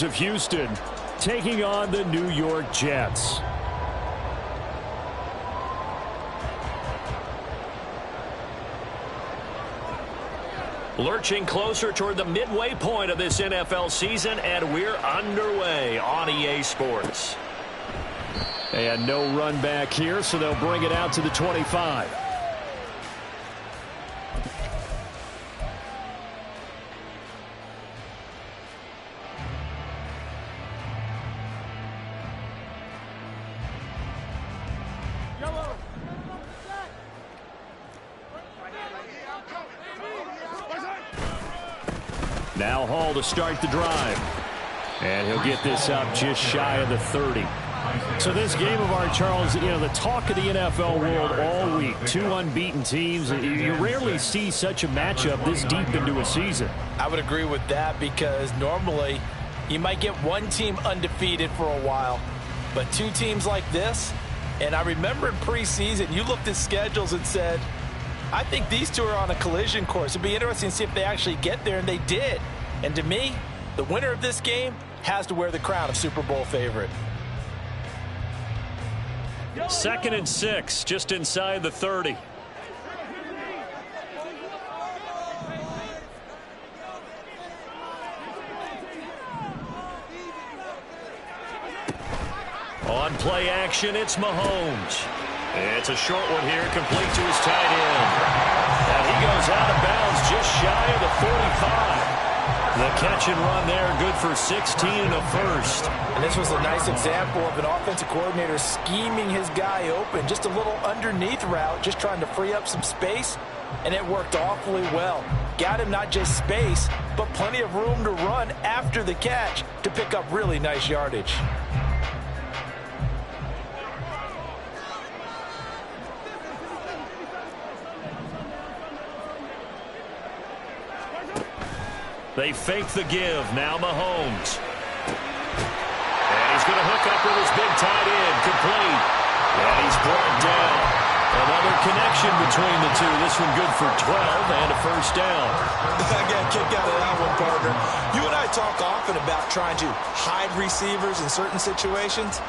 Texans of Houston taking on the New York Jets. Lurching closer toward the midway point of this NFL season, and we're underway on EA Sports. And no run back here, so they'll bring it out to the 25. Now Hall to start the drive. And he'll get this up just shy of the 30. So this game of our, Charles, you know, the talk of the NFL world all week. Two unbeaten teams. You rarely see such a matchup this deep into a season. I would agree with that because normally you might get one team undefeated for a while. But two teams like this, and I remember in preseason you looked at schedules and said, I think these two are on a collision course. It'd be interesting to see if they actually get there, and they did. And to me, the winner of this game has to wear the crown of Super Bowl favorite. 2nd and 6, just inside the 30. On play action, it's Mahomes. It's a short one here, complete to his tight end. And he goes out of bounds just shy of the 45. The catch and run there, good for 16 and a first. And this was a nice example of an offensive coordinator scheming his guy open. Just a little underneath route, just trying to free up some space, and it worked awfully well. Got him not just space, but plenty of room to run after the catch to pick up really nice yardage. They fake the give. Now Mahomes. And he's going to hook up with his big tight end. Complete. And he's brought down. Another connection between the two. This one good for 12 and a first down. I got a kick out of that one, partner. You and I talk often about trying to hide receivers in certain situations.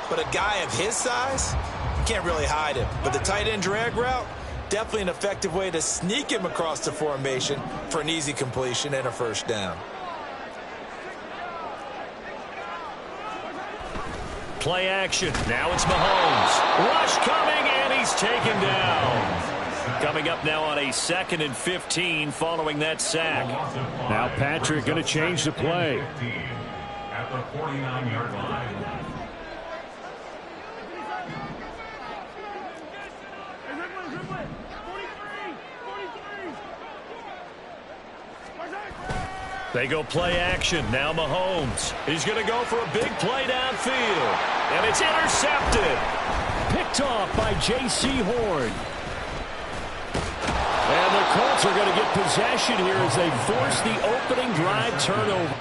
But a guy of his size, you can't really hide him. But the tight end drag route, definitely an effective way to sneak him across the formation for an easy completion and a first down. Play action. Now it's Mahomes. Rush coming, and he's taken down. Coming up now on a 2nd and 15 following that sack. Now Patrick going to change the play. At the 49-yard line. They go play action. Now Mahomes. He's going to go for a big play downfield. And it's intercepted. Picked off by J.C. Horn. And the Colts are going to get possession here as they force the opening drive turnover.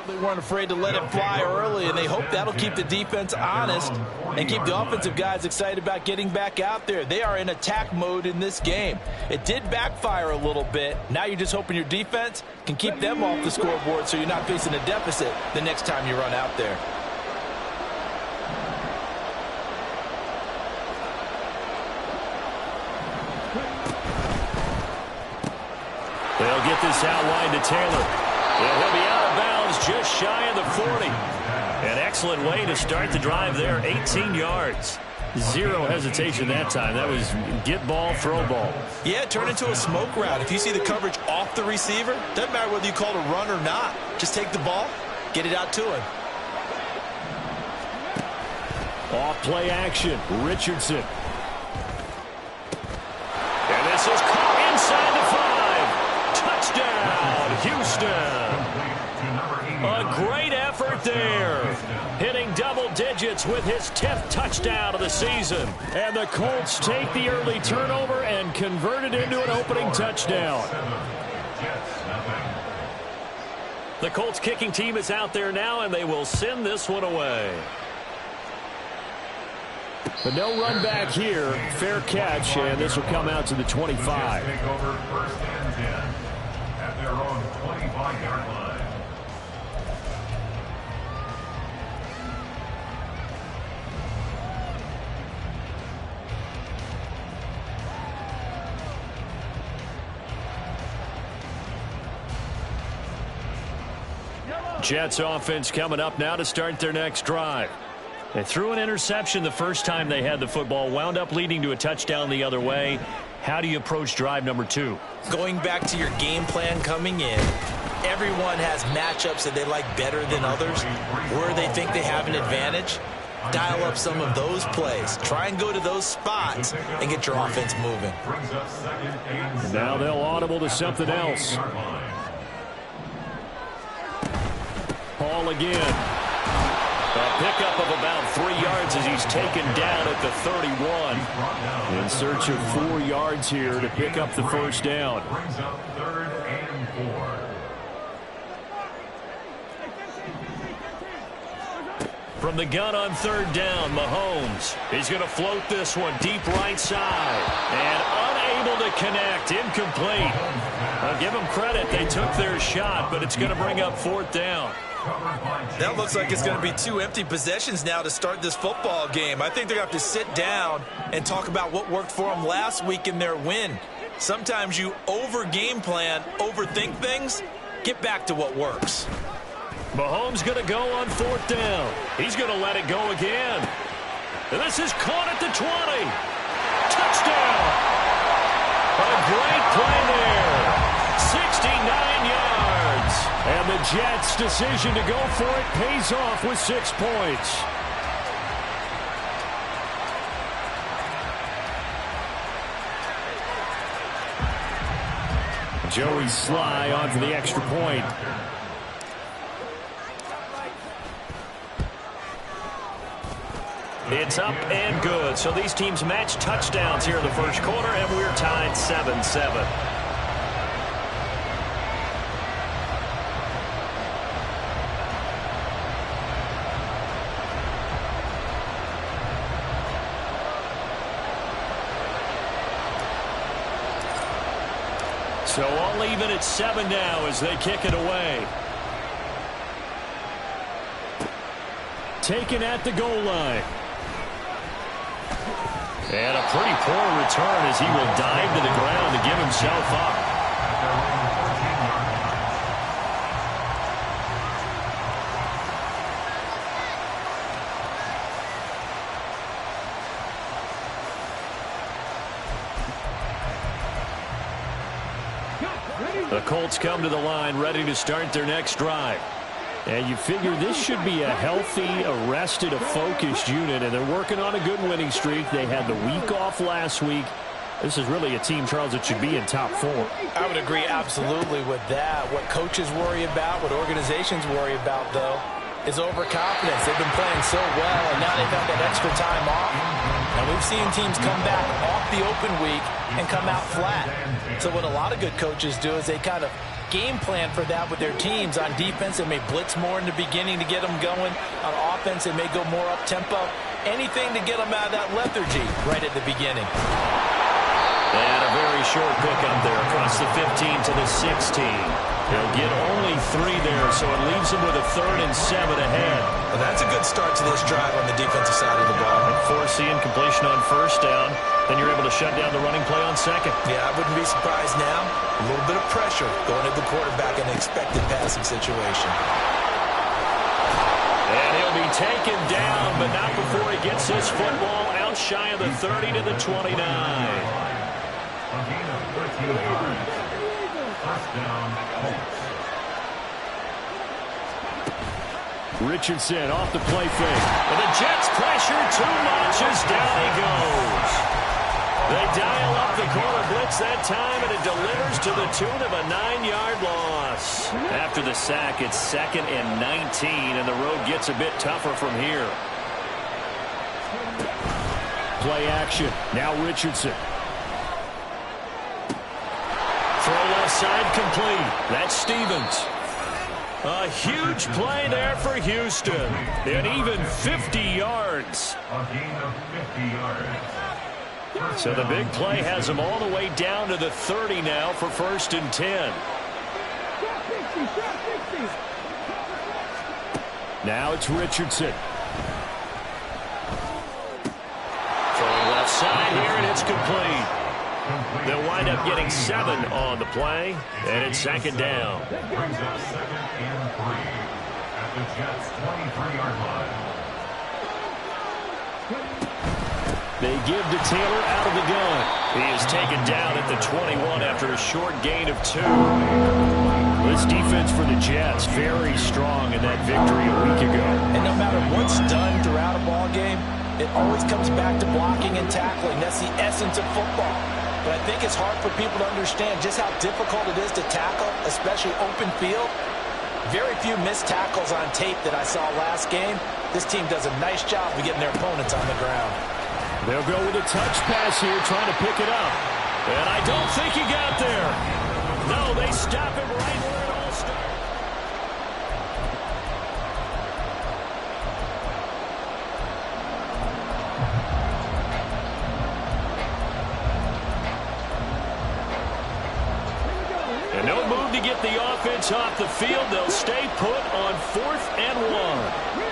They weren't afraid to let it fly early, and they hope that'll keep the defense honest and keep the offensive guys excited about getting back out there. They are in attack mode in this game. It did backfire a little bit. Now you're just hoping your defense can keep them off the scoreboard so you're not facing a deficit the next time you run out there. They'll get this out wide to Taylor. He'll be out of bounds just shy of the 40. An excellent way to start the drive there, 18 yards. Zero hesitation that time. That was get ball, throw ball. Yeah, it turned into a smoke route. If you see the coverage off the receiver, doesn't matter whether you call it a run or not. Just take the ball, get it out to him. Off play action, Richardson. And this is caught inside the 5. Touchdown, Houston. A great effort there. Hitting double digits with his 10th touchdown of the season. And the Colts take the early turnover and convert it into an opening touchdown. The Colts kicking team is out there now, and they will send this one away. But no run back here. Fair catch, and this will come out to the 25. Take over 1st and 10 at their own 25-yard line. Jets offense coming up now to start their next drive. They threw an interception the first time they had the football, wound up leading to a touchdown the other way. How do you approach drive number 2? Going back to your game plan coming in, everyone has matchups that they like better than others, where they think they have an advantage. Dial up some of those plays. Try and go to those spots and get your offense moving. Now they'll audible to something else. Paul again. A pickup of about 3 yards as he's taken down at the 31. In search of 4 yards here to pick up the first down. Brings up 3rd and 4. From the gun on 3rd down, Mahomes. He's going to float this one deep right side. And unable to connect. Incomplete. I'll give them credit. They took their shot, but it's going to bring up 4th down. That looks like it's going to be 2 empty possessions now to start this football game. I think they're going to have to sit down and talk about what worked for them last week in their win. Sometimes you over-game plan, overthink things. Get back to what works. Mahomes going to go on 4th down. He's going to let it go again. And this is caught at the 20. Touchdown. A great play there. 69 yards. And the Jets' decision to go for it pays off with 6 points. Joey Sly on for the extra point. It's up and good. So these teams match touchdowns here in the first quarter, and we're tied 7-7. So all even at 7 now as they kick it away. Taken at the goal line. And a pretty poor return as he will dive to the ground to give himself up. The Colts come to the line ready to start their next drive. And you figure this should be a healthy, arrested, a focused unit, and they're working on a good winning streak. They had the week off last week. This is really a team, Charles, that should be in top 4. I would agree absolutely with that. What coaches worry about, what organizations worry about, though, is overconfidence. They've been playing so well, and now they've had that extra time off. And we've seen teams come back off the open week and come out flat. So what a lot of good coaches do is they kind of game plan for that with their teams. On defense, they may blitz more in the beginning to get them going. On offense, they may go more up-tempo. Anything to get them out of that lethargy right at the beginning. And a very short pickup there across the 15 to the 16. He'll get only 3 there, so it leaves him with a 3rd and 7 ahead. Well, that's a good start to this drive on the defensive side of the ball. And forcing completion on 1st down. Then you're able to shut down the running play on 2nd. Yeah, I wouldn't be surprised now. A little bit of pressure going at the quarterback in an expected passing situation. And he'll be taken down, but not before he gets his football out shy of the 30 to the 29. A gain of 13 yards. First down, Colts. Richardson off the play fake. And the Jets pressure too much as down he goes. They dial up the corner blitz that time, and it delivers to the tune of a 9-yard loss. After the sack, it's 2nd and 19, and the road gets a bit tougher from here. Play action. Now Richardson. Throw left side complete. That's Stevens. A huge play there for Houston. And even 50 yards. A gain of 50 yards. So the big play has them all the way down to the 30 now for 1st and 10. Now it's Richardson. Throwing left side here, and it's complete. They'll wind up getting 7 on the play, and it's 2nd down. Brings up 2nd and 3 at the Jets' 23-yard line. They give to Taylor out of the gun. He is taken down at the 21 after a short gain of 2. This defense for the Jets, very strong in that victory a week ago. And no matter what's done throughout a ball game, it always comes back to blocking and tackling. That's the essence of football. But I think it's hard for people to understand just how difficult it is to tackle, especially open field. Very few missed tackles on tape that I saw last game. This team does a nice job of getting their opponents on the ground. They'll go with a touch pass here, trying to pick it up. And I don't think he got there. No, they stop him right where it all started. And no move to get the offense off the field. They'll stay put on 4th and 1.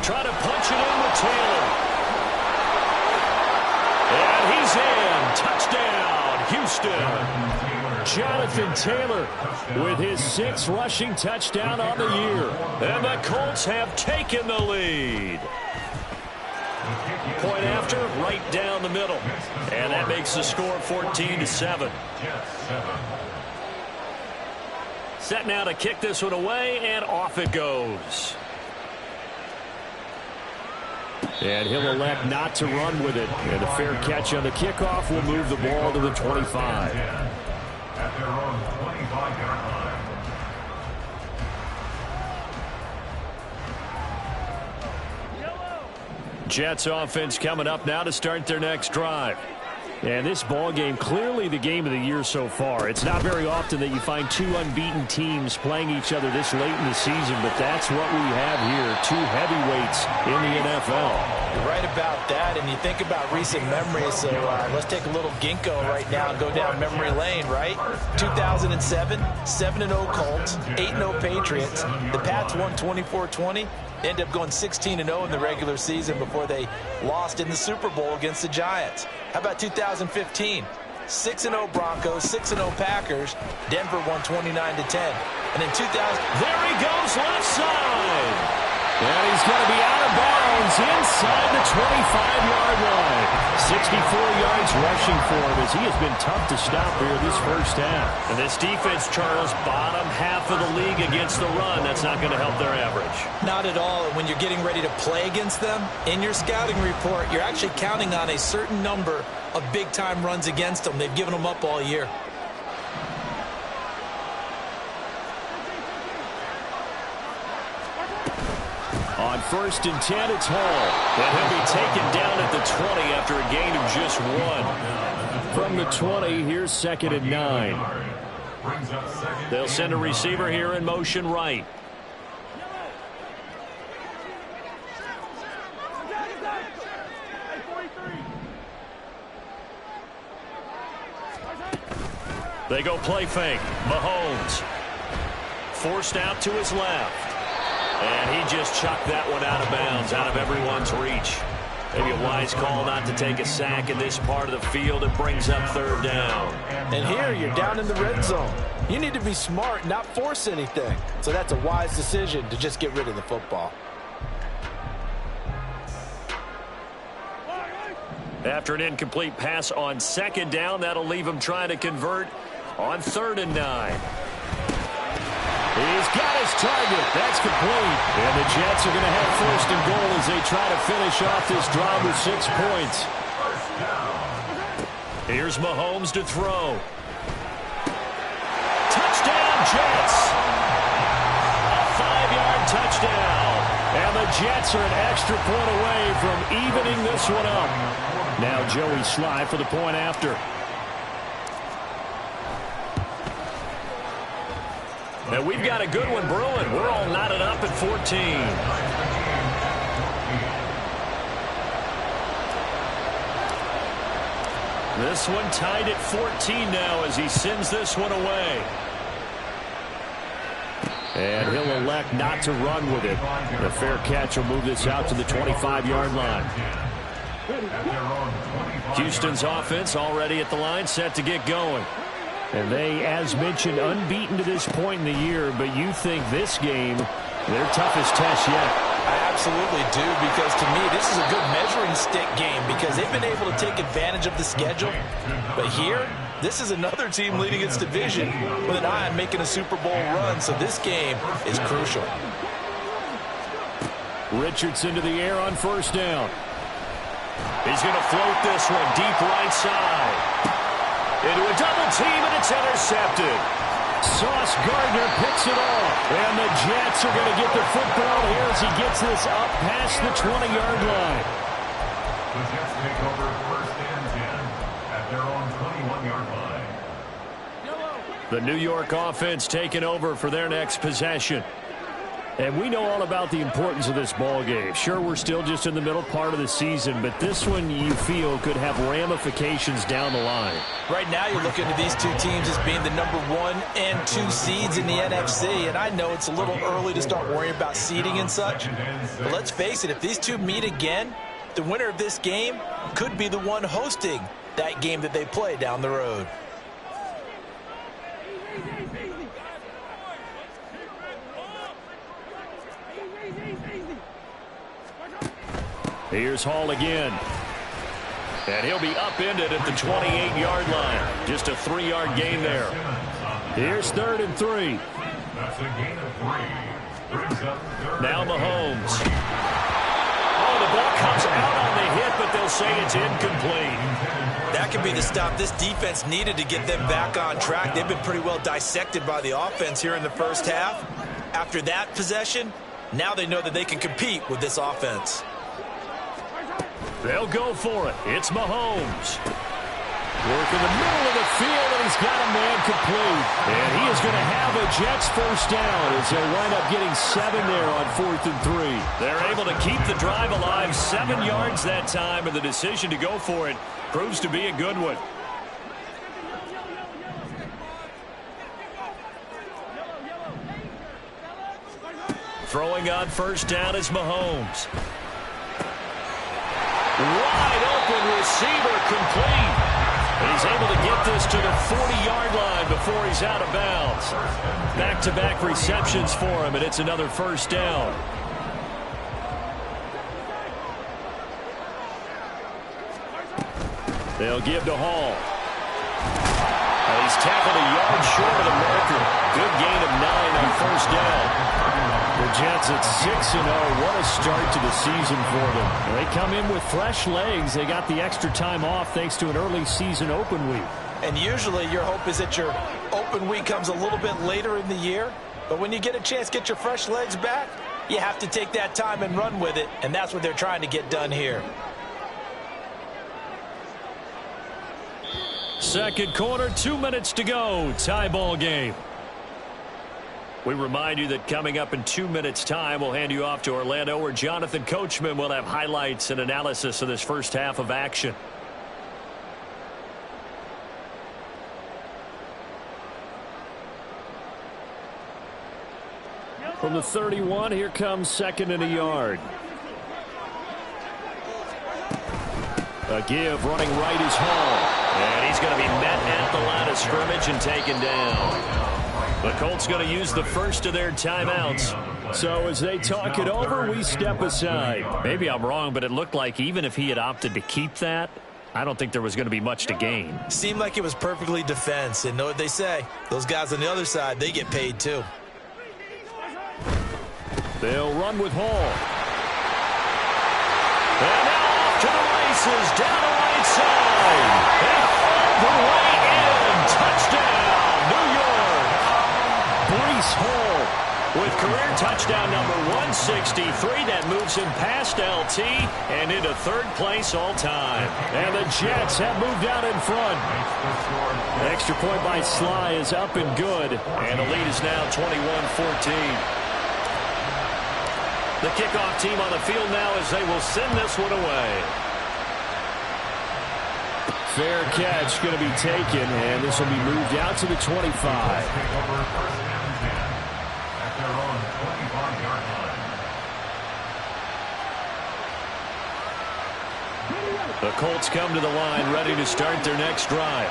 Try to punch it in with Taylor. And he's in. Touchdown, Houston. Jonathan Taylor with his 6th rushing touchdown on the year. And the Colts have taken the lead. Point after, right down the middle. And that makes the score 14-7. Set now to kick this one away, and off it goes. And he'll elect not to run with it. And a fair catch on the kickoff will move the ball to the 25. At their own 25-yard line. Jets offense coming up now to start their next drive. And this ball game, clearly the game of the year so far. It's not very often that you find 2 unbeaten teams playing each other this late in the season, but that's what we have here, 2 heavyweights in the NFL. You're right about that, and you think about recent memories, so let's take a little ginkgo right now and go down memory lane, right? 2007, 7-0 Colts, 8-0 Patriots. The Pats won 24-20. Ended up going 16-0 in the regular season before they lost in the Super Bowl against the Giants. How about 2015? 6-0 Broncos, 6-0 Packers. Denver won 29-10. And in 2000, there he goes left side. And he's going to be out of bounds inside the 25-yard line. 64 yards rushing for him as he has been tough to stop here this first half. And this defense, Charles, bottom half of the league against the run. That's not going to help their average. Not at all. And when you're getting ready to play against them, in your scouting report, you're actually counting on a certain number of big-time runs against them. They've given them up all year. On 1st and 10, it's Hall. And he'll be taken down at the 20 after a gain of just 1. From the 20, here's 2nd and 9. They'll send a receiver here in motion right. They go play fake. Mahomes forced out to his left. And he just chucked that one out of bounds, out of everyone's reach. Maybe a wise call not to take a sack in this part of the field. It brings up 3rd down. And here you're down in the red zone. You need to be smart, not force anything. So that's a wise decision to just get rid of the football. After an incomplete pass on 2nd down, that'll leave him trying to convert on 3rd and 9. He's got his target. That's complete. And the Jets are going to have 1st and goal as they try to finish off this drive with 6 points. Here's Mahomes to throw. Touchdown, Jets. A 5-yard touchdown. And the Jets are an extra point away from evening this one up. Now Joey Sly for the point after. And we've got a good one brewing. We're all knotted up at 14. This one tied at 14 now as he sends this one away. And he'll elect not to run with it. The fair catch will move this out to the 25-yard line. Houston's offense already at the line, set to get going. And they, as mentioned, unbeaten to this point in the year, but you think this game, their toughest test yet. I absolutely do, because to me, this is a good measuring stick game because they've been able to take advantage of the schedule. But here, this is another team leading its division with an eye on making a Super Bowl run, so this game is crucial. Richardson to the air on 1st down. He's going to float this one deep right side. Into a double team, and it's intercepted. Sauce Gardner picks it off. And the Jets are going to get the football here as he gets this up past the 20-yard line. The Jets take over 1st and 10 at their own 21-yard line. The New York offense taking over for their next possession. And we know all about the importance of this ball game. Sure, we're still just in the middle part of the season, but this one you feel could have ramifications down the line. Right now you're looking at these two teams as being the number 1 and 2 seeds in the NFC, and I know it's a little early to start worrying about seeding and such, but let's face it, if these two meet again, the winner of this game could be the one hosting that game that they play down the road. Here's Hall again. And he'll be upended at the 28-yard line. Just a 3-yard gain there. Here's 3rd and 3. That's a gain of 3. Brings up 3rd. Now Mahomes. Oh, the ball comes out on the hit, but they'll say it's incomplete. That could be the stop this defense needed to get them back on track. They've been pretty well dissected by the offense here in the first half. After that possession, now they know that they can compete with this offense. They'll go for it. It's Mahomes. Work in the middle of the field, and he's got a man complete. And he is going to have a Jets 1st down as they'll wind up getting 7 there on 4th and 3. They're able to keep the drive alive, 7 yards that time, and the decision to go for it proves to be a good one. Throwing on 1st down is Mahomes. Wide open receiver, complete. And he's able to get this to the 40-yard line before he's out of bounds. Back-to-back receptions for him, and it's another 1st down. They'll give to Hall. And he's tackled a yard short of the marker. Good gain of 9 on 1st down. The Jets at 6-0. What a start to the season for them. They come in with fresh legs. They got the extra time off thanks to an early season open week. And usually your hope is that your open week comes a little bit later in the year. But when you get a chance to get your fresh legs back, You have to take that time and run with it, and that's what they're trying to get done here. Second quarter, 2 minutes to go. Tie ball game. We remind you that coming up in 2 minutes' time, we'll hand you off to Orlando, where Jonathan Coachman will have highlights and analysis of this first half of action. From the 31, here comes second and a yard. A give, running right is Hall. And he's going to be met at the line of scrimmage and taken down. The Colts going to use the first of their timeouts. So as they talk it over, we step aside. Maybe I'm wrong, but it looked like even if he had opted to keep that, I don't think there was going to be much to gain. Seemed like it was perfectly defense. And know what they say? Those guys on the other side, they get paid too. They'll run with Hall. And now off to the races, down the right side. And all the way in. Touchdown, New York. Breece Hall with career touchdown number 163. That moves him past LT and into third place all time. And the Jets have moved out in front. Extra point by Sly is up and good. And the lead is now 21-14. The kickoff team on the field now as they will send this one away. Fair catch going to be taken, and this will be moved out to the 25. The Colts come to the line ready to start their next drive.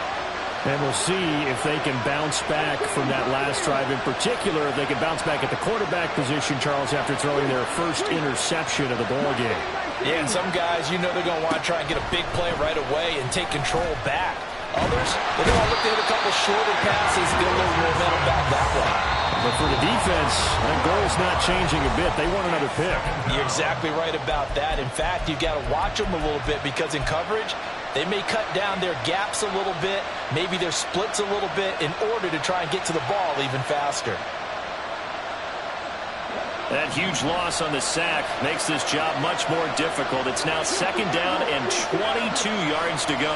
And we'll see if they can bounce back from that last drive. In particular, if they can bounce back at the quarterback position, Charles, after throwing their first interception of the ball game. Yeah, and some guys, you know they're going to want to try and get a big play right away and take control back. Others, they're going to look to hit a couple shorter passes, get a little momentum back that way. But for the defense, that goal's not changing a bit. They want another pick. You're exactly right about that. In fact, you've got to watch them a little bit because in coverage, they may cut down their gaps a little bit, maybe their splits a little bit in order to try and get to the ball even faster. That huge loss on the sack makes this job much more difficult. It's now second down and 22 yards to go.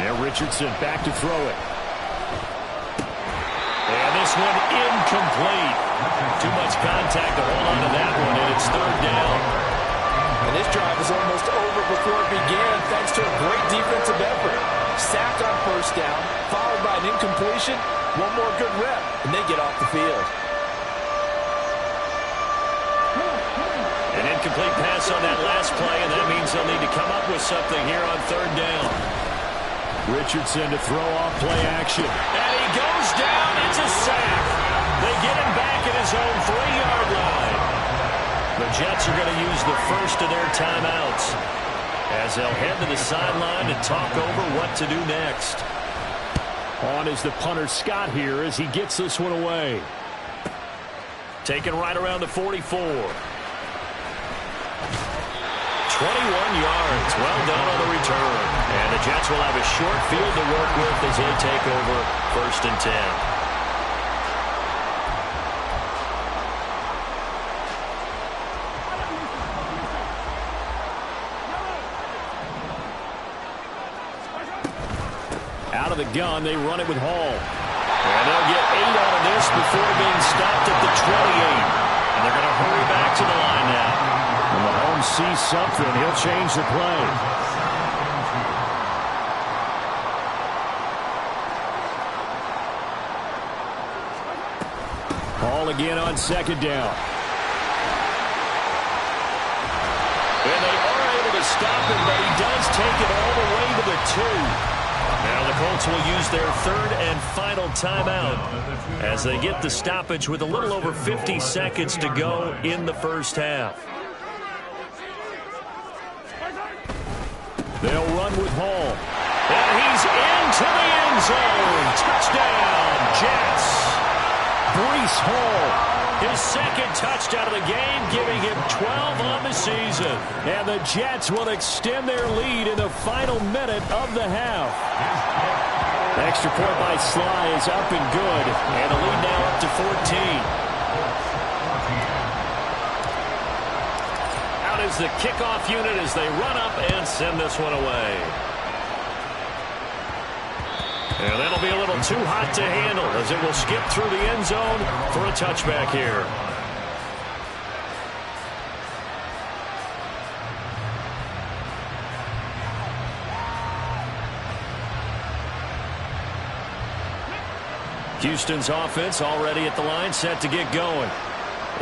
Yeah, Richardson back to throw it. And this one incomplete. Too much contact to hold on to that one, and it's third down. And this drive is almost over before it began thanks to a great defensive effort. Sacked on first down, followed by an incompletion, one more good rep, and they get off the field. An incomplete pass on that last play, and that means they'll need to come up with something here on third down. Richardson to throw off play action. And he goes down. It's a sack. They get him back at his own 3-yard line. The Jets are going to use the first of their timeouts as they'll head to the sideline and talk over what to do next. On is the punter Scott here as he gets this one away. Taken right around the 44. 21 yards. Well done on the return. And the Jets will have a short field to work with as they take over first and 10. Out of the gun, they run it with Hall. And they'll get 8 out of this before being stopped at the 28. And they're going to hurry back to the line now. When Mahomes sees something, he'll change the play. Hall again on second down. And they are able to stop him, but he does take it all the way to the 2. Now the Colts will use their third and final timeout as they get the stoppage with a little over 50 seconds to go in the first half. They'll run with Hall. And he's into the end zone. Touchdown, Jets. Breece Hall. His second touchdown of the game, giving him 12 on the season. And the Jets will extend their lead in the final minute of the half. Extra point by Sly is up and good. And the lead now up to 14. Out is the kickoff unit as they run up and send this one away. And that'll be a little too hot to handle as it will skip through the end zone for a touchback here. Houston's offense already at the line, set to get going.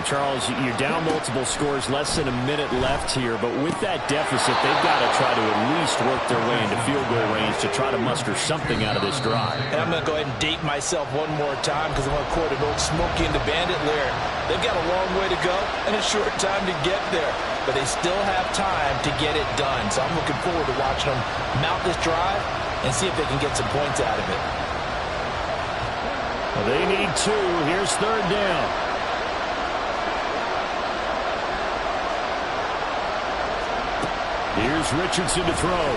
Charles, you're down multiple scores, less than a minute left here, but with that deficit, they've got to try to at least work their way into field goal range to try to muster something out of this drive. And I'm going to go ahead and date myself one more time because I'm going to quote an old Smokey and the Bandit lyric. They've got a long way to go and a short time to get there, but they still have time to get it done. So I'm looking forward to watching them mount this drive and see if they can get some points out of it. Well, they need two. Here's third down. Here's Richardson to throw.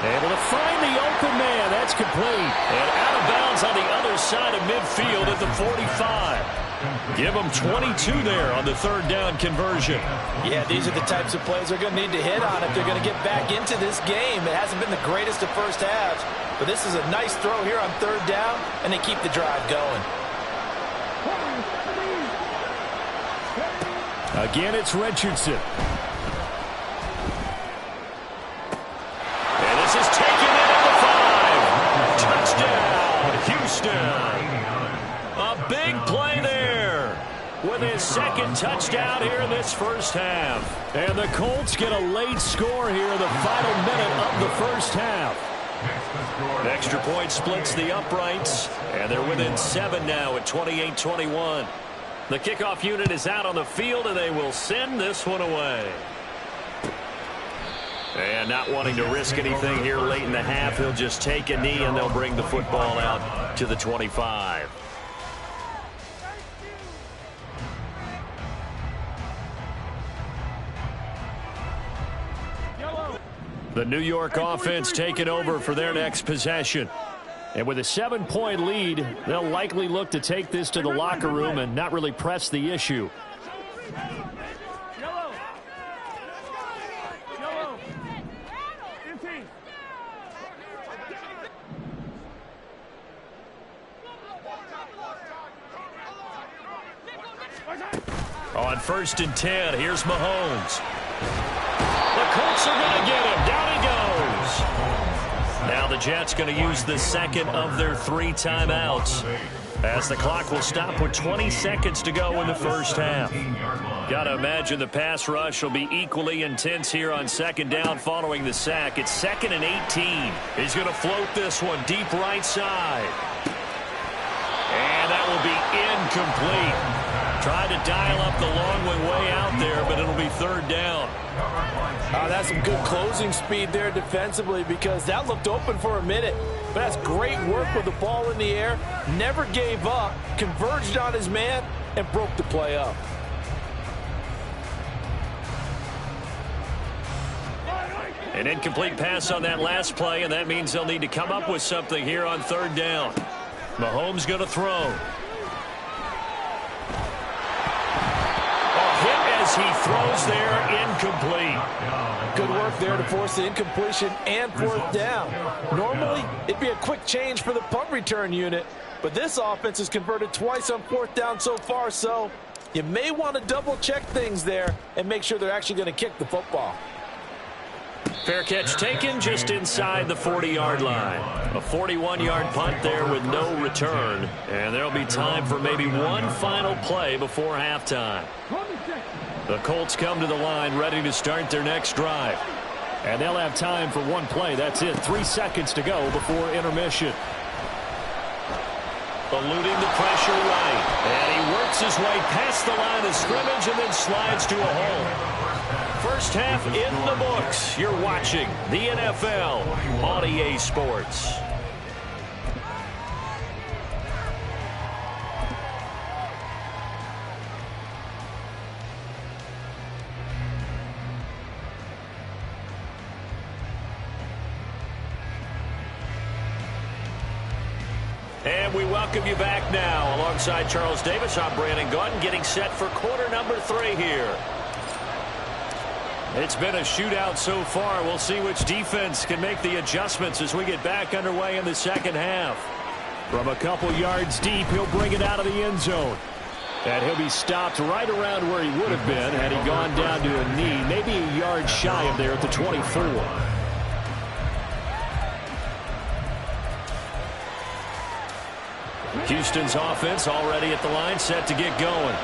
Able to find the open man. That's complete. And out of bounds on the other side of midfield at the 45. Give them 22 there on the third down conversion. Yeah, these are the types of plays they're going to need to hit on if they're going to get back into this game. It hasn't been the greatest of first halves, but this is a nice throw here on third down, and they keep the drive going. Again, it's Richardson. This is taken in at the 5. Touchdown, Houston. A big play there with his second touchdown here in this first half. And the Colts get a late score here in the final minute of the first half. An extra point splits the uprights, and they're within 7 now at 28-21. The kickoff unit is out on the field, and they will send this one away. And not wanting to risk anything here late in the half, he'll just take a knee, and they'll bring the football out to the 25. The New York offense taking over for their next possession. And with a 7-point lead, they'll likely look to take this to the locker room and not really press the issue. On 1st and 10, here's Mahomes. The Colts are going to get him. Down he goes. Now the Jets going to use the second of their 3 timeouts, as the clock will stop with 20 seconds to go in the first half. Got to imagine the pass rush will be equally intense here on second down following the sack. It's 2nd and 18. He's going to float this one deep right side. And that will be incomplete. Tried to dial up the long way out there, but it'll be third down. That's some good closing speed there defensively, because that looked open for a minute. But that's great work with the ball in the air. Never gave up, converged on his man, and broke the play up. An incomplete pass on that last play, and that means they'll need to come up with something here on third down. Mahomes going to throw. He throws there, incomplete. Good work there to force the incompletion and fourth down. Normally, it'd be a quick change for the punt return unit, but this offense has converted twice on fourth down so far, so you may want to double-check things there and make sure they're actually going to kick the football. Fair catch taken just inside the 40-yard line. A 41-yard punt there with no return, and there'll be time for maybe one final play before halftime. The Colts come to the line ready to start their next drive. And they'll have time for one play. That's it. 3 seconds to go before intermission. Eluding the pressure right. And he works his way past the line of scrimmage and then slides to a hole. First half in the books. You're watching the NFL on EA Sports. And we welcome you back now. Alongside Charles Davis, I'm Brandon Gaudin, getting set for quarter number 3 here. It's been a shootout so far. We'll see which defense can make the adjustments as we get back underway in the second half. From a couple yards deep, he'll bring it out of the end zone. And he'll be stopped right around where he would have been had he gone down to a knee, maybe a yard shy of there at the 24. Houston's offense already at the line, set to get going.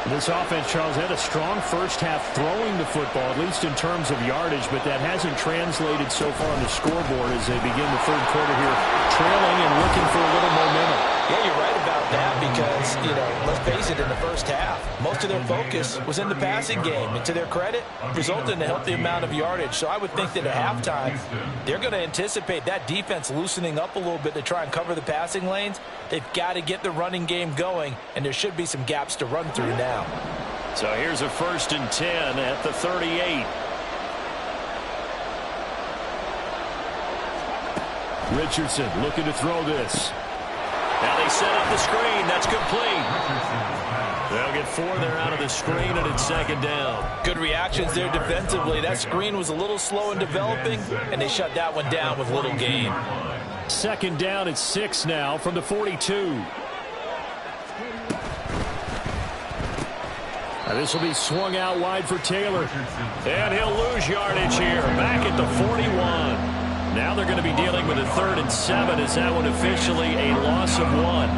This offense, Charles, had a strong first half throwing the football, at least in terms of yardage, but that hasn't translated so far on the scoreboard as they begin the third quarter here, trailing and looking for a little momentum. Yeah, you're right about that because, let's face it, in the first half, most of their focus was in the passing game. And to their credit, resulted in a healthy amount of yardage. So I would think that at halftime, they're going to anticipate that defense loosening up a little bit to try and cover the passing lanes. They've got to get the running game going, and there should be some gaps to run through now. So here's a 1st and 10 at the 38. Richardson looking to throw this. Now they set up the screen. That's complete. They'll get 4 there out of the screen, and it's 2nd down. Good reactions there defensively. That screen was a little slow in developing, and they shut that one down with little gain. 2nd down at 6 now from the 42. And this will be swung out wide for Taylor. And he'll lose yardage here. Back at the 41. Now they're going to be dealing with a 3rd and 7. Is that one officially a loss of 1?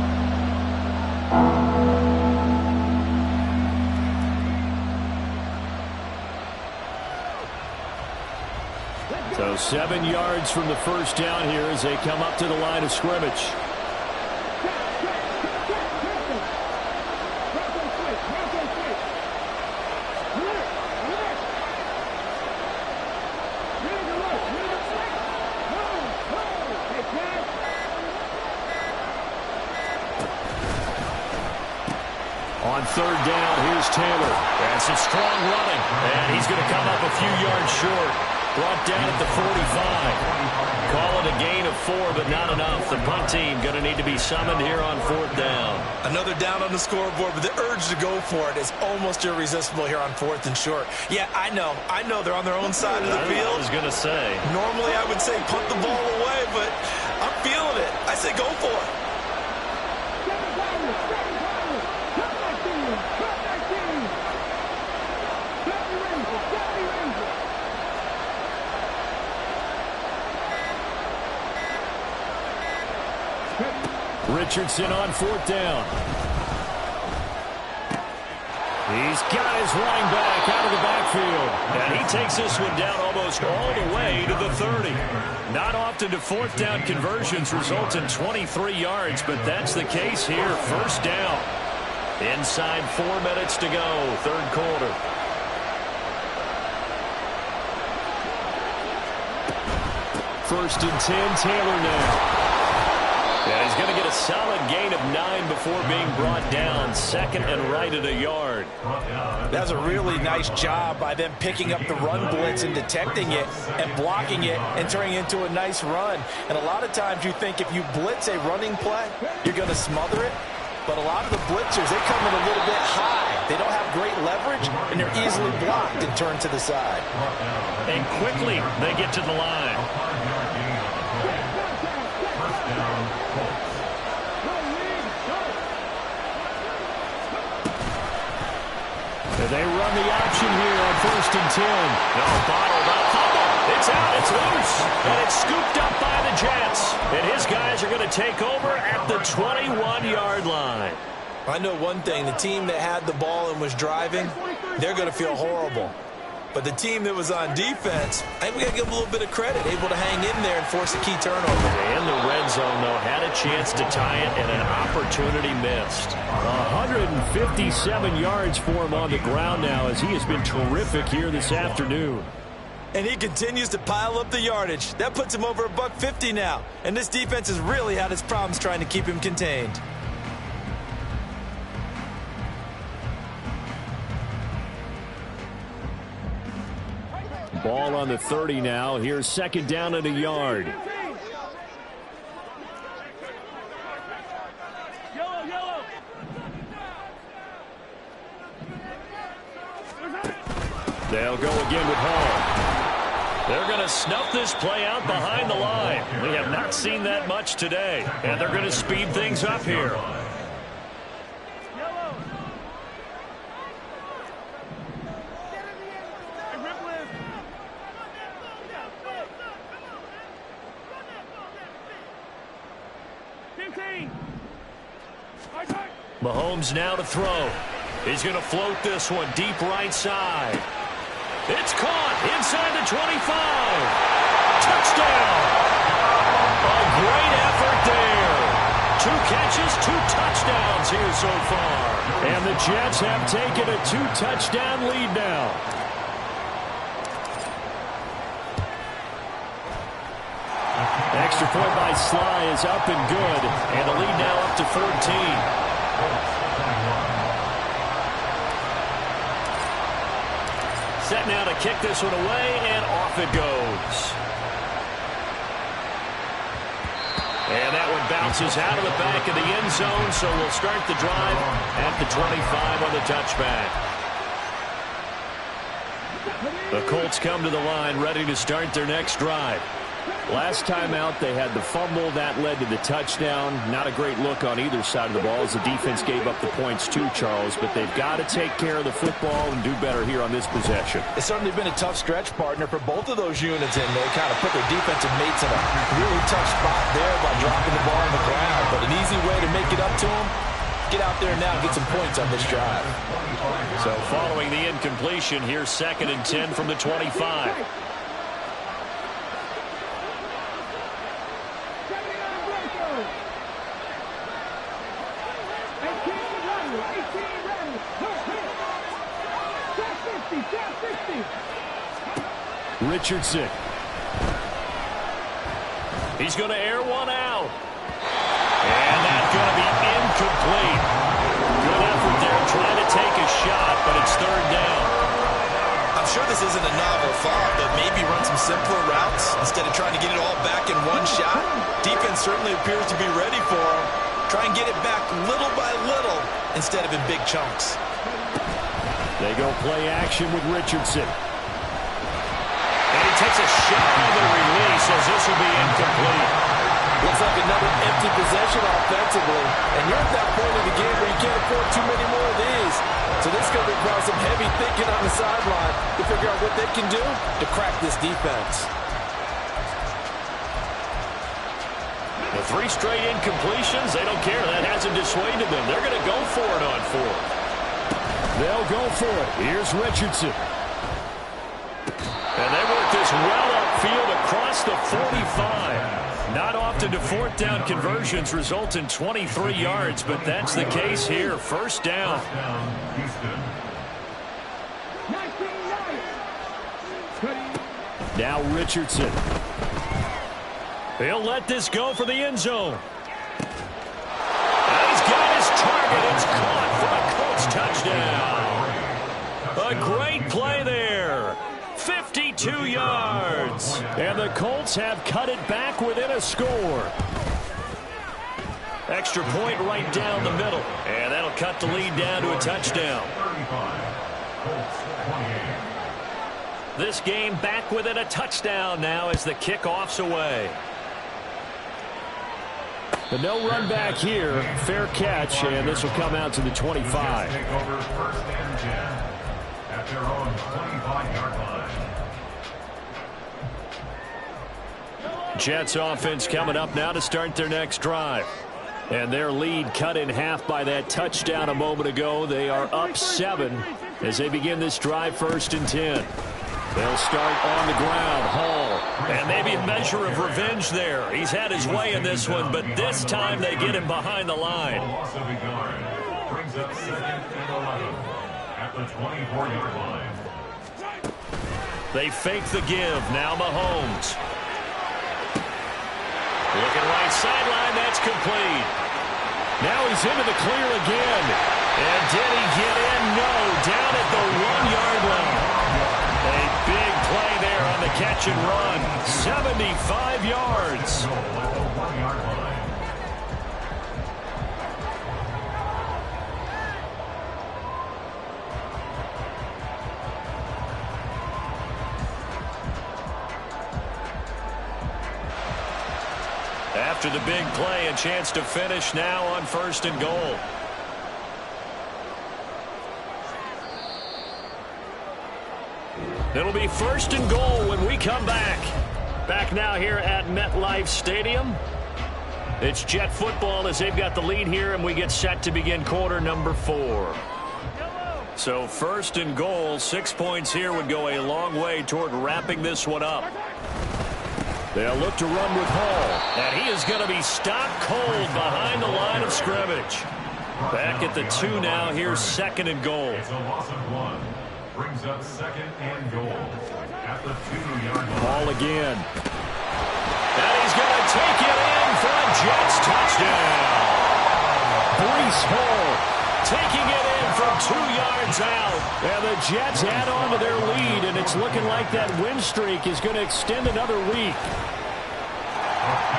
So 7 yards from the first down here as they come up to the line of scrimmage. On 3rd down, here's Taylor. That's some strong running. And he's going to come up a few yards short. Brought down at the 45. Call it a gain of 4, but not enough. The punt team going to need to be summoned here on 4th down. Another down on the scoreboard, but the urge to go for it is almost irresistible here on 4th and short. Yeah, I know they're on their own side of the field. I was going to say. Normally I would say punt the ball away, but I'm feeling it. I say go for it. Richardson on 4th down. He's got his running back out of the backfield. And he takes this one down almost all the way to the 30. Not often do 4th down conversions result in 23 yards, but that's the case here. 1st down. Inside 4 minutes to go, 3rd quarter. First and 10, Taylor now. And he's going to get a solid gain of 9 before being brought down. 2nd and right at a yard. That's a really nice job by them picking up the run blitz and detecting it and blocking it and turning it into a nice run. And a lot of times you think if you blitz a running play, you're going to smother it. But a lot of the blitzers, they come in a little bit high. They don't have great leverage, and they're easily blocked and turned to the side. And quickly they get to the line. They run the option here on 1st and 10. No, bottled up. Fumble. It's out. It's loose. And it's scooped up by the Jets. And his guys are going to take over at the 21-yard line. I know one thing. The team that had the ball and was driving, they're going to feel horrible. But the team that was on defense, I think we got to give them a little bit of credit, able to hang in there and force a key turnover. In the red zone, though, had a chance to tie it and an opportunity missed. 157 yards for him on the ground now as he has been terrific here this afternoon. And he continues to pile up the yardage. That puts him over $150 now. And this defense has really had its problems trying to keep him contained. Ball on the 30 now. Here's 2nd down and a yard. They'll go again with Hall. They're going to snuff this play out behind the line. We have not seen that much today, and they're going to speed things up here. Mahomes now to throw. He's going to float this one deep right side. It's caught inside the 25. Touchdown. A great effort there. 2 catches, 2 touchdowns here so far. And the Jets have taken a 2-touchdown lead now. Extra point by Sly is up and good. And the lead now up to 14. Set now to kick this one away, and off it goes. And that one bounces out of the back of the end zone, so we'll start the drive at the 25 on the touchback. The Colts come to the line ready to start their next drive. Last time out, they had the fumble. That led to the touchdown. Not a great look on either side of the ball as the defense gave up the points too, Charles. But they've got to take care of the football and do better here on this possession. It's certainly been a tough stretch, partner, for both of those units, and they kind of put their defensive mates in a really tough spot there by dropping the ball on the ground. But an easy way to make it up to them, get out there now and get some points on this drive. So following the incompletion, here's 2nd and 10 from the 25. Richardson. He's going to air one out. And that's going to be incomplete. Good effort there trying to take a shot, but it's 3rd down. I'm sure this isn't a novel thought, but maybe run some simpler routes instead of trying to get it all back in one shot. Defense certainly appears to be ready for him. Try and get it back little by little instead of in big chunks. They go play action with Richardson. And he takes a shot on the release as this will be incomplete. Looks like another empty possession offensively. And you're at that point in the game where you can't afford too many more of these. So this is going to require some heavy thinking on the sideline to figure out what they can do to crack this defense. The 3 straight incompletions, they don't care. That hasn't dissuaded them. They're going to go for it on 4th. They'll go for it. Here's Richardson. And they work this well upfield across the 45. Not often do 4th down conversions result in 23 yards, but that's the case here. 1st down. Now Richardson. He'll let this go for the end zone. And he's got his target. It's caught for a Colts touchdown. A great play there. 52 yards. And the Colts have cut it back within a score. Extra point right down the middle. And that'll cut the lead down to a touchdown. This game back within a touchdown now as the kickoff's away. But no run back here. Fair catch, and this will come out to the 25. Take over 1st and 10 at their own 25-yard line. Jets offense coming up now to start their next drive. And their lead cut in half by that touchdown a moment ago. They are up 7 as they begin this drive 1st and 10. They'll start on the ground. Hall. And maybe a measure of revenge there. He's had his way in this one, but this time they get him behind the line. Loss of a yard brings up 2nd and 11 at the 24-yard line. They fake the give. Now Mahomes. Looking right sideline. That's complete. Now he's into the clear again. And did he get in? No. Down at the 1-yard line. A big play there on the catch and run. 75 yards. After the big play, a chance to finish now on 1st and goal. It'll be 1st and goal when we come back. Back now here at MetLife Stadium. It's Jet football as they've got the lead here, and we get set to begin quarter number 4. So 1st and goal, 6 points here would go a long way toward wrapping this one up. They'll look to run with Hall, and he is going to be stopped cold behind the line of scrimmage. Back at the 2 now, here's 2nd and goal. It's a loss of 1. Brings up 2nd and goal at the 2-yard line. Ball again. And he's going to take it in for a Jets touchdown. Breece Hall taking it in from 2 yards out. And the Jets add on to their lead, and it's looking like that win streak is going to extend another week.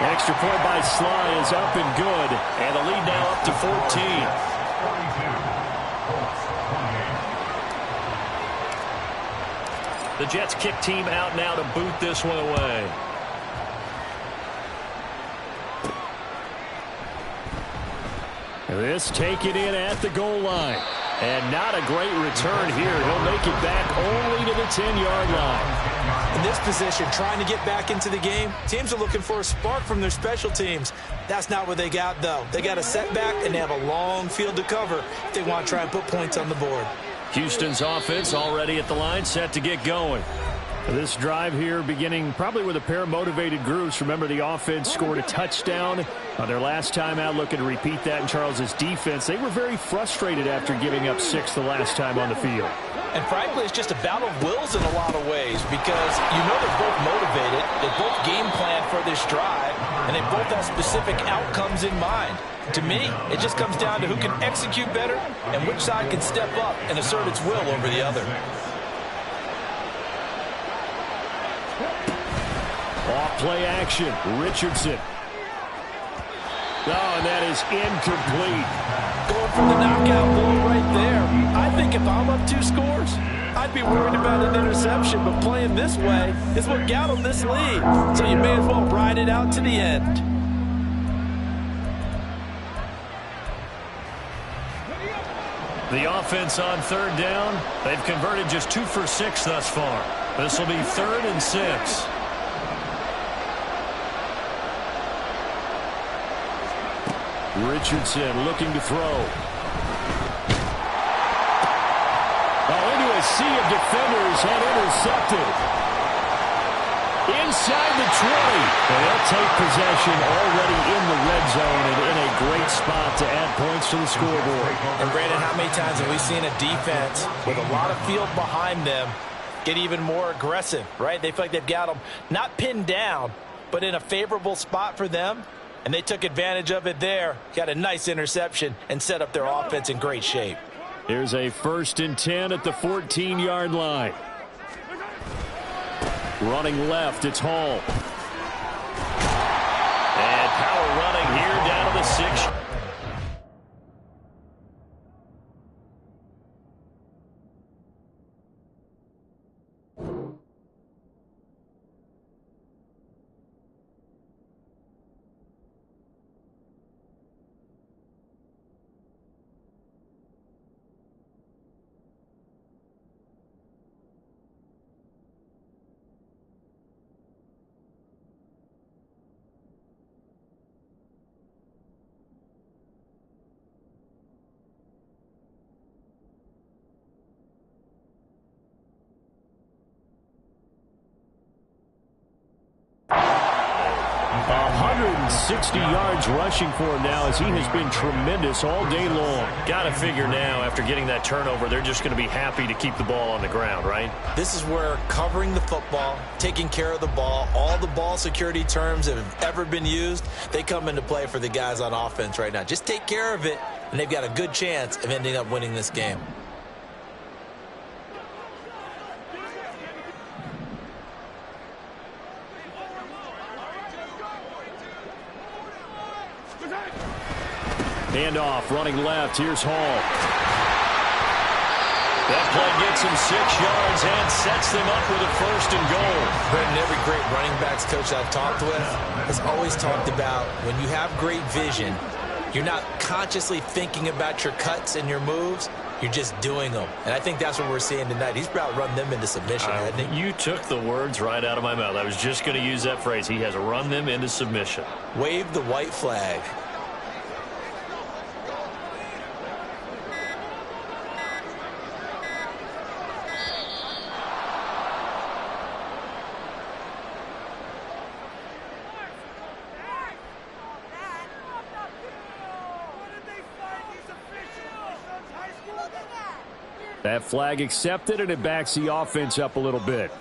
Extra point by Sly is up and good, and the lead now up to 14. The Jets kick team out now to boot this one away. This take it in at the goal line. And not a great return here. He'll make it back only to the 10-yard line. In this position, trying to get back into the game, teams are looking for a spark from their special teams. That's not what they got, though. They got a setback, and they have a long field to cover if they want to try and put points on the board. Houston's offense already at the line, set to get going. This drive here beginning probably with a pair of motivated groups. Remember, the offense scored a touchdown on their last time out, looking to repeat that in Charles's defense. They were very frustrated after giving up 6 the last time on the field. And frankly, it's just a battle of wills in a lot of ways because you know they're both motivated, they both game plan for this drive, and they both have specific outcomes in mind. To me, it just comes down to who can execute better and which side can step up and assert its will over the other. Off play action. Richardson. Oh, and that is incomplete. Going for the knockout blow right there. I think if I'm up 2 scores, I'd be worried about an interception, but playing this way is what got them this lead. So you may as well ride it out to the end. The offense on 3rd down. They've converted just 2 for 6 thus far. This will be 3rd and 6. Richardson looking to throw. Oh, into a sea of defenders and intercepted. Inside the 20. And they'll take possession already in the red zone and in a great spot to add points to the scoreboard. And Brandon, how many times have we seen a defense with a lot of field behind them get even more aggressive, right? They feel like they've got them not pinned down, but in a favorable spot for them. And they took advantage of it there. Got a nice interception and set up their offense in great shape. Here's a 1st and 10 at the 14-yard line. Running left, it's Hall. And power running here down to the 6. .160 yards rushing for him now as he has been tremendous all day long. Got to figure now, after getting that turnover, they're just going to be happy to keep the ball on the ground, right? This is where covering the football, taking care of the ball, all the ball security terms that have ever been used, they come into play for the guys on offense right now. Just take care of it, and they've got a good chance of ending up winning this game. Handoff, running left. Here's Hall. That play gets him 6 yards and sets them up with a 1st and goal. Brendan, every great running backs coach I've talked with has always talked about when you have great vision, you're not consciously thinking about your cuts and your moves. You're just doing them. And I think that's what we're seeing tonight. He's about run them into submission, hasn't he? You took the words right out of my mouth. I was just going to use that phrase. He has run them into submission. Wave the white flag. That flag accepted, and it backs the offense up a little bit.